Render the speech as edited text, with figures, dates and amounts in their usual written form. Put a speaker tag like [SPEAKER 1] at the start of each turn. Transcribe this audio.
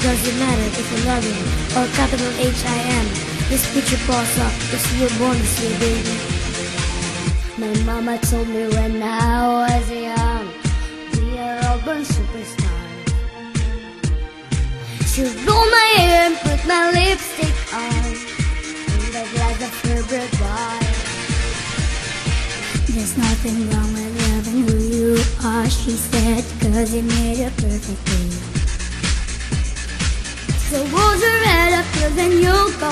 [SPEAKER 1] doesn't matter if you're loving or capital H-I-M. Just put your paws up, cause you were born this way, baby. My mama told me when I was young, we are all born superstars. She rolled my hair and put my lipstick on, and a glass of her bread wine. There's nothing wrong with loving who you are, she said, cause you made her perfectly. So hold your head up, cause then you'll go